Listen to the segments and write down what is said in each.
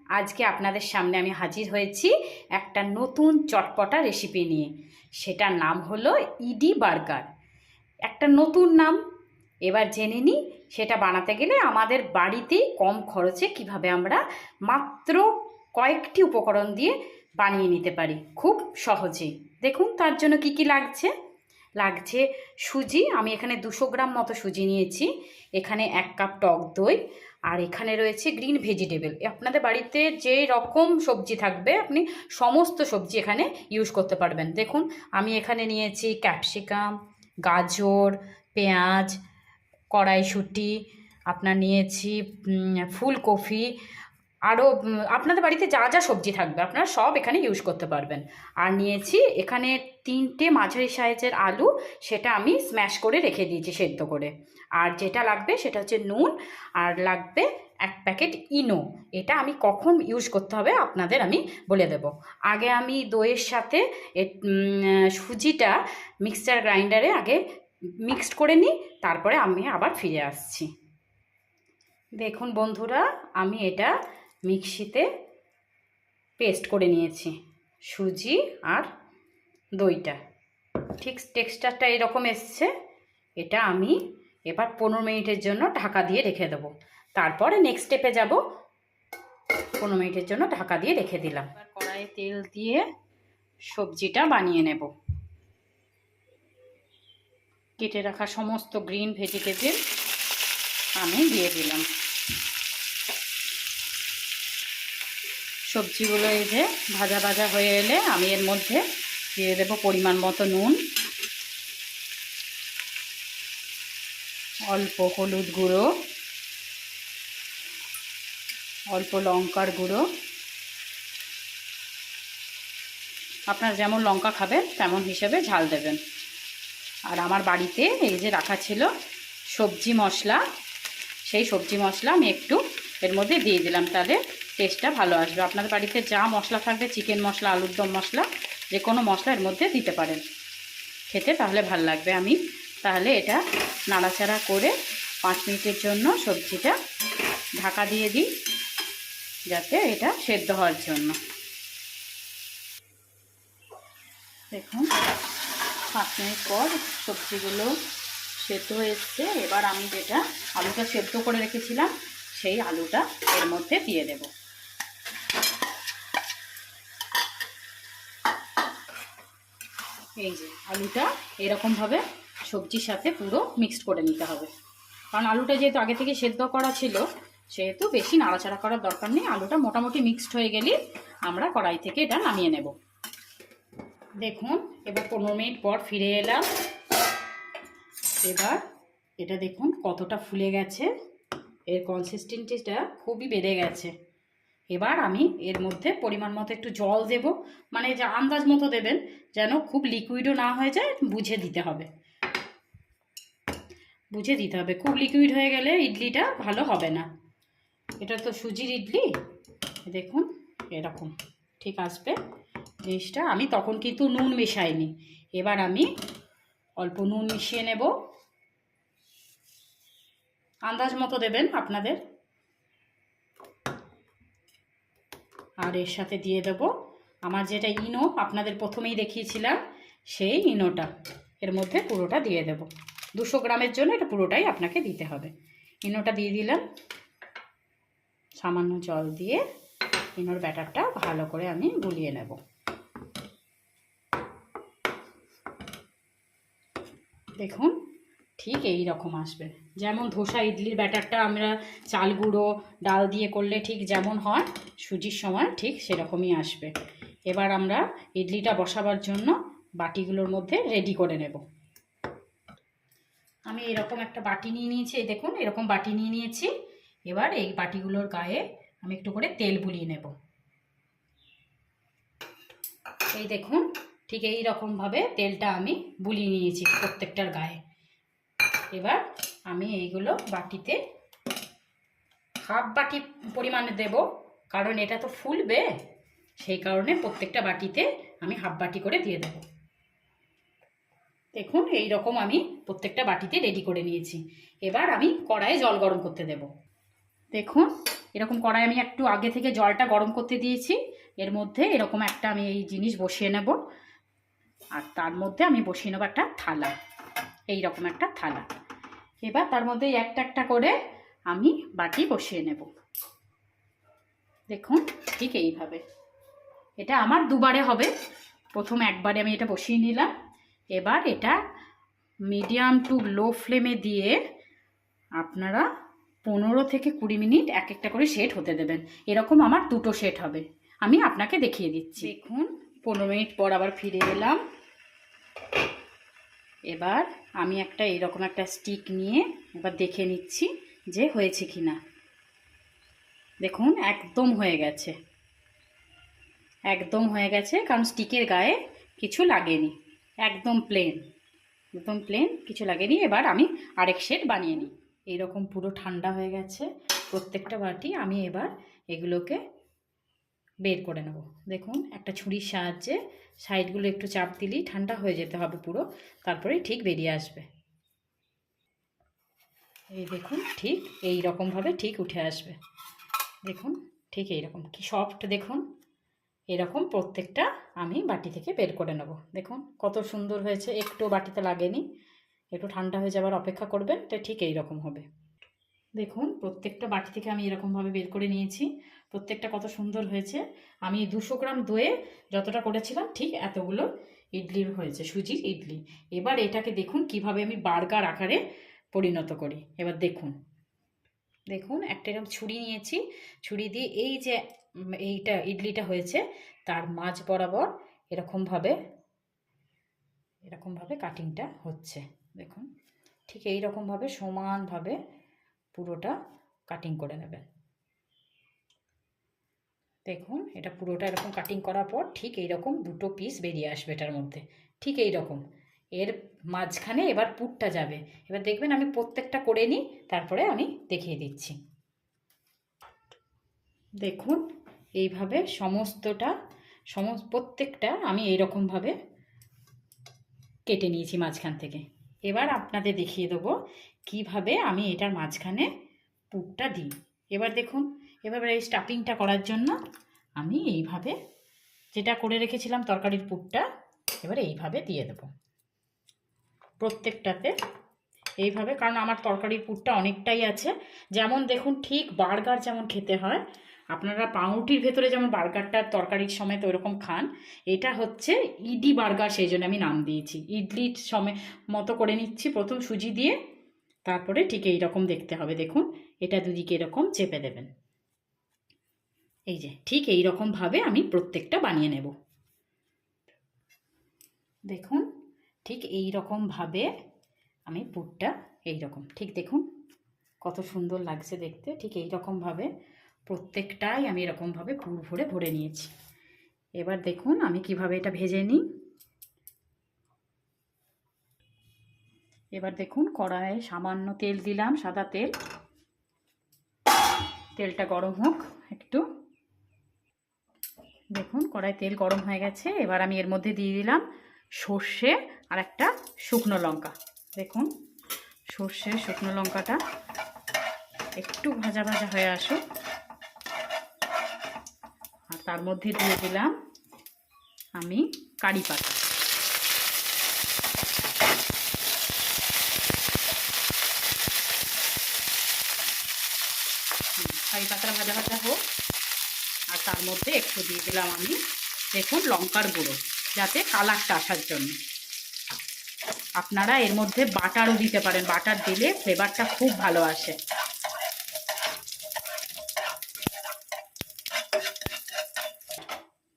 আজকে আপনাদের সামনে আমি হাজির হয়েছি একটা নতুন চটপটা রেসিপি নিয়ে। সেটার নাম হলো ইডি বার্গার। একটা নতুন নাম। এবার জেনে নিই সেটা বানাতে গেলে আমাদের বাড়িতেই কম খরচে কিভাবে আমরা মাত্র কয়েকটি উপকরণ দিয়ে বানিয়ে নিতে পারি খুব সহজেই। দেখুন তার জন্য কি কি লাগছে সুজি। আমি এখানে 200 গ্রাম মতো সুজি নিয়েছি। এখানে 1 কাপ টক দই, আর এখানে রয়েছে গ্রিন ভেজিটেবল। আপনাদের বাড়িতে যে রকম সবজি থাকবে আপনি সমস্ত সবজি এখানে ইউজ করতে পারবেন। দেখুন আমি এখানে নিয়েছি ক্যাপসিকাম, গাজর, পেঁয়াজ, কড়াইশুঁটি, আপনার নিয়েছি ফুলকপি, আরও আপনাদের বাড়িতে যা যা সবজি থাকবে আপনারা সব এখানে ইউজ করতে পারবেন। আর নিয়েছি এখানে 3টে মাঝারি সাইজের আলু, সেটা আমি স্ম্যাশ করে রেখে দিয়েছি সেদ্ধ করে। আর যেটা লাগবে সেটা হচ্ছে নুন, আর লাগবে 1 প্যাকেট ইনো। এটা আমি কখন ইউজ করতে হবে আপনাদের আমি বলে দেব। আগে আমি দইয়ের সাথে সুজিটা মিক্সচার গ্রাইন্ডারে আগে মিক্সড করে নিই, তারপরে আমি আবার ফিরে আসছি। দেখুন বন্ধুরা, আমি এটা মিক্সিতে পেস্ট করে নিয়েছি, সুজি আর দইটা। ঠিক টেক্সচারটা এরকম এসছে। এটা আমি এবার 15 মিনিটের জন্য ঢাকা দিয়ে রেখে দেবো। তারপরে নেক্সট স্টেপে যাব। 15 মিনিটের জন্য ঢাকা দিয়ে রেখে দিলাম। এবার কড়াইয়ে তেল দিয়ে সবজিটা বানিয়ে নেব। কেটে রাখা সমস্ত গ্রিন ভেজিটেবল আমি দিয়ে দিলাম। সবজিগুলো এই যে ভাজা ভাজা হয়ে এলে আমি এর মধ্যে দিয়ে দেবো পরিমাণ মতো নুন, অল্প হলুদ গুঁড়ো, অল্প লঙ্কার গুঁড়ো। আপনারা যেমন লঙ্কা খাবেন তেমন হিসেবে ঝাল দেবেন। আর আমার বাড়িতে এই যে রাখা ছিল সবজি মশলা, সেই সবজি মশলা আমি একটু এর মধ্যে দিয়ে দিলাম, তাহলে টেস্টটা ভালো আসবে। আপনাদের বাড়িতে যা মশলা থাকবে, চিকেন মশলা, আলুর দম মশলা, যে কোনো মশলা এর মধ্যে দিতে পারেন, খেতে তাহলে ভালো লাগবে। আমি তাহলে এটা নাড়াচাড়া করে 5 মিনিটের জন্য সবজিটা ঢাকা দিয়ে দিই, যাতে এটা সেদ্ধ হওয়ার জন্য। দেখুন 5 মিনিট পর সবজিগুলো সেদ্ধ হয়ে এসছে। এবার আমি যেটা আলুটা সেদ্ধ করে রেখেছিলাম সেই আলুটা এর মধ্যে দিয়ে দেব। এই যে আলুটা এরকমভাবে সবজির সাথে পুরো মিক্সড করে নিতে হবে, কারণ আলুটা যেহেতু আগে থেকে সেদ্ধ করা ছিল সেহেতু বেশি নাড়াচাড়া করার দরকার নেই। আলুটা মোটামুটি মিক্সড হয়ে গেলে আমরা কড়াই থেকে এটা নামিয়ে নেব। দেখুন এবার 15 মিনিট পর ফিরে এলাম। এবার এটা দেখুন কতটা ফুলে গেছে, এর কনসিস্টেন্সিটা খুবই বেড়ে গেছে। এবার আমি এর মধ্যে পরিমাণ মতো একটু জল দেব, মানে যা আন্দাজ মতো দেবেন, যেন খুব লিকুইডও না হয়ে যায়, বুঝে দিতে হবে। খুব লিকুইড হয়ে গেলে ইডলিটা ভালো হবে না। এটা তো সুজির ইডলি, দেখুন এরকম ঠিক আসবে জিনিসটা। আমি তখন কিন্তু নুন মেশাইনি। এবার আমি অল্প নুন মিশিয়ে নেব, আন্দাজ মতো দেবেন আপনাদের। আর এর সাথে দিয়ে দেব আমার যেটা ইনো আপনাদের প্রথমেই দেখিয়েছিলাম, সেই ইনোটা এর মধ্যে পুরোটা দিয়ে দেব। 200 গ্রামের জন্য এটা পুরোটাই আপনাকে দিতে হবে। ইনোটা দিয়ে দিলাম, সামান্য জল দিয়ে ইনোর ব্যাটারটা ভালো করে আমি গুলিয়ে নেব। দেখুন ঠিক এই রকম আসবে, যেমন ধোসা ইডলির ব্যাটারটা আমরা চাল গুঁড়ো ডাল দিয়ে করলে ঠিক যেমন হয়, সুজির সময় ঠিক সেরকমই আসবে। এবার আমরা ইডলিটা বসাবার জন্য বাটিগুলোর মধ্যে রেডি করে নেব। আমি এরকম একটা বাটি নিয়ে নিয়েছি, এই দেখুন এরকম বাটি নিয়ে নিয়েছি। এবার এই বাটিগুলোর গায়ে আমি একটু করে তেল বুলিয়ে নেব। এই দেখুন ঠিক এই রকমভাবে তেলটা আমি বুলিয়ে নিয়েছি প্রত্যেকটার গায়ে। এবার আমি এইগুলো বাটিতে হাফ বাটি পরিমাণে দেব, কারণ এটা তো ফুলবে, সেই কারণে প্রত্যেকটা বাটিতে আমি হাফ বাটি করে দিয়ে দেব। দেখুন এই রকম আমি প্রত্যেকটা বাটিতে রেডি করে নিয়েছি। এবার আমি কড়াইয়ে জল গরম করতে দেব। দেখুন এরকম কড়াই আমি একটু আগে থেকে জলটা গরম করতে দিয়েছি। এর মধ্যে এরকম একটা আমি এই জিনিস বসিয়ে নেব, আর তার মধ্যে আমি বসিয়ে নেবো একটা থালা, এই রকম একটা থালা। এবার তার মধ্যে একটা একটা করে আমি বাটি বসিয়ে নেব। দেখুন ঠিক এইভাবে। এটা আমার দুবারে হবে, প্রথম একবারে আমি এটা বসিয়ে নিলাম। এবার এটা মিডিয়াম টু লো ফ্লেমে দিয়ে আপনারা 15 থেকে 20 মিনিট এক একটা করে সেট হতে দেবেন। এরকম আমার দুটো সেট হবে, আমি আপনাকে দেখিয়ে দিচ্ছি। দেখুন 15 মিনিট পর আবার ফিরে এলাম। এবার আমি একটা এরকম একটা স্টিক নিয়ে এবার দেখে নিচ্ছি যে হয়েছে কি না। দেখুন একদম হয়ে গেছে, একদম হয়ে গেছে, কারণ স্টিকের গায়ে কিছু লাগেনি, একদম প্লেন, একদম প্লেন, কিছু লাগেনি। এবার আমি আরেক সেট বানিয়ে নিই। এইরকম পুরো ঠান্ডা হয়ে গেছে প্রত্যেকটা বাটি। আমি এবার এগুলোকে বের করে নেব। দেখুন একটা ছুরির সাহায্যে সাইডগুলো একটু চাপ দিলেই ঠান্ডা হয়ে যেতে হবে পুরো, তারপরে ঠিক বেরিয়ে আসবে। এই দেখুন ঠিক এই রকমভাবে ঠিক উঠে আসবে। দেখুন ঠিক এইরকম, কি সফট দেখুন। এরকম প্রত্যেকটা আমি বাটি থেকে বের করে নেব। দেখুন কত সুন্দর হয়েছে, একটু বাটিতে লাগেনি। একটু ঠান্ডা হয়ে যাবার অপেক্ষা করবেন, এটা ঠিক এই রকম হবে। দেখুন প্রত্যেকটা বাটি থেকে আমি এরকমভাবে বের করে নিয়েছি, প্রত্যেকটা কত সুন্দর হয়েছে। আমি 200 গ্রাম দইয়ে যতটা করেছিলাম ঠিক এতগুলো ইডলির হয়েছে, সুজির ইডলি। এবার এটাকে দেখুন কিভাবে আমি বার্গার আকারে পরিণত করি। এবার দেখুন, দেখুন একটা এরকম ছুরি নিয়েছি, ছুরি দিয়ে এই যে এইটা ইডলিটা হয়েছে তার মাঝ বরাবর এরকমভাবে কাটিংটা হচ্ছে। দেখুন ঠিক এই রকমভাবে সমানভাবে পুরোটা কাটিং করে নেবেন। দেখুন এটা পুরোটা এরকম কাটিং করার পর ঠিক এই রকম দুটো পিস বেরিয়ে আসবে এটার মধ্যে, ঠিক এই রকম। এর মাঝখানে এবার পুরটা যাবে। এবার দেখবেন আমি প্রত্যেকটা করে নিই, তারপরে আমি দেখিয়ে দিচ্ছি। দেখুন এইভাবে প্রত্যেকটা আমি এইরকমভাবে কেটে নিয়েছি মাঝখান থেকে। এবার আপনাদের দেখিয়ে দেবো কিভাবে আমি এটার মাঝখানে পুরটা দিই। এবার দেখুন, এবার এই স্টাফিংটা করার জন্য আমি এইভাবে যেটা করে রেখেছিলাম তরকারির পুরটা এবার এইভাবে দিয়ে দেব প্রত্যেকটাতে এইভাবে, কারণ আমার তরকারির পুরটা অনেকটাই আছে। যেমন দেখুন ঠিক বার্গার যেমন খেতে হয়, আপনারা পাউরুটির ভেতরে যেমন বার্গারটার তরকারির সময় তো ওরকম খান, এটা হচ্ছে ইডি বার্গার, সেই জন্য আমি নাম দিয়েছি। ইডলির সময় মতো করে নিচ্ছি প্রথম সুজি দিয়ে, তারপরে ঠিক এই রকম দেখতে হবে। দেখুন এটা দুদিকে এরকম চেপে দেবেন, এই যে ঠিক এই রকমভাবে আমি প্রত্যেকটা বানিয়ে নেব। দেখুন ঠিক এই রকমভাবে আমি পুরটা এই রকম ঠিক দেখুন কত সুন্দর লাগছে দেখতে। ঠিক এই রকমভাবে প্রত্যেকটাই আমি এরকমভাবে পুর ভরে নিয়েছি। এবার দেখুন আমি কিভাবে এটা ভেজে নিই। এবার দেখুন কড়াইয়ে সামান্য তেল দিলাম, সাদা তেল। তেলটা গরম হোক একটু। দেখুন কড়াই তেল গরম হয়ে গেছে। এবার আমি এর মধ্যে দিয়ে দিলাম সর্ষে আর একটা শুকনো লঙ্কা। দেখুন সর্ষে শুকনো লঙ্কাটা একটু ভাজা ভাজা হয়ে আসুক, আর তার মধ্যে দিয়ে দিলাম আমি কারি পাতা। কারি পাতা ভাজা ভাজা হোক, আর তার মধ্যে একটু দিয়ে দিলাম আমি দেখুন লঙ্কার গুঁড়ো, যাতে কালারটা আসার জন্য। আপনারা এর মধ্যে বাটারও দিতে পারেন, বাটার দিলে ফ্লেভারটা খুব ভালো আসে।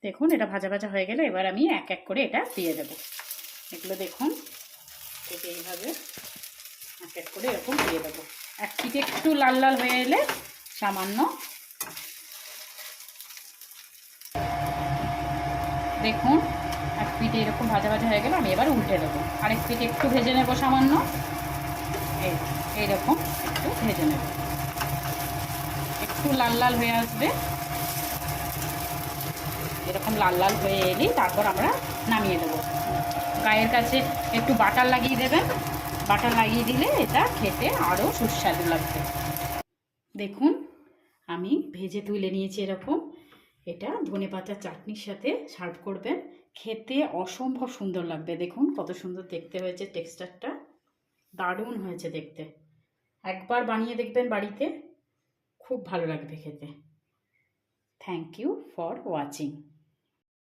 দেখুন এটা ভাজা ভাজা হয়ে গেলে এবার আমি এক এক করে এটা দিয়ে দেব। এগুলো দেখুন ঠিক এইভাবে এক এক করে এরকম দিয়ে দেবো। এক পিঠে একটু লাল লাল হয়ে এলে সামান্য দেখুন এক পিঠে এরকম ভাজা ভাজা হয়ে গেলে আমি এবার উল্টে দেবো। আরেক পিঠে একটু ভেজে নেবো সামান্য, এইরকম একটু ভেজে নেব, একটু লাল লাল হয়ে আসবে। এরকম লাল লাল হয়ে এলেই তারপর আমরা নামিয়ে দেবো। গায়ের কাছে একটু বাটার লাগিয়ে দেবেন, বাটার লাগিয়ে দিলে এটা খেতে আরও সুস্বাদু লাগবে। দেখুন আমি ভেজে তুলে নিয়েছি এরকম। এটা ধনেপাতা চাটনির সাথে সার্ভ করবেন, খেতে অসম্ভব সুন্দর লাগবে। দেখুন কত সুন্দর দেখতে হয়েছে, টেক্সচারটা দারুণ হয়েছে দেখতে। একবার বানিয়ে দেখবেন বাড়িতে, খুব ভালো লাগবে খেতে। Thank you for watching.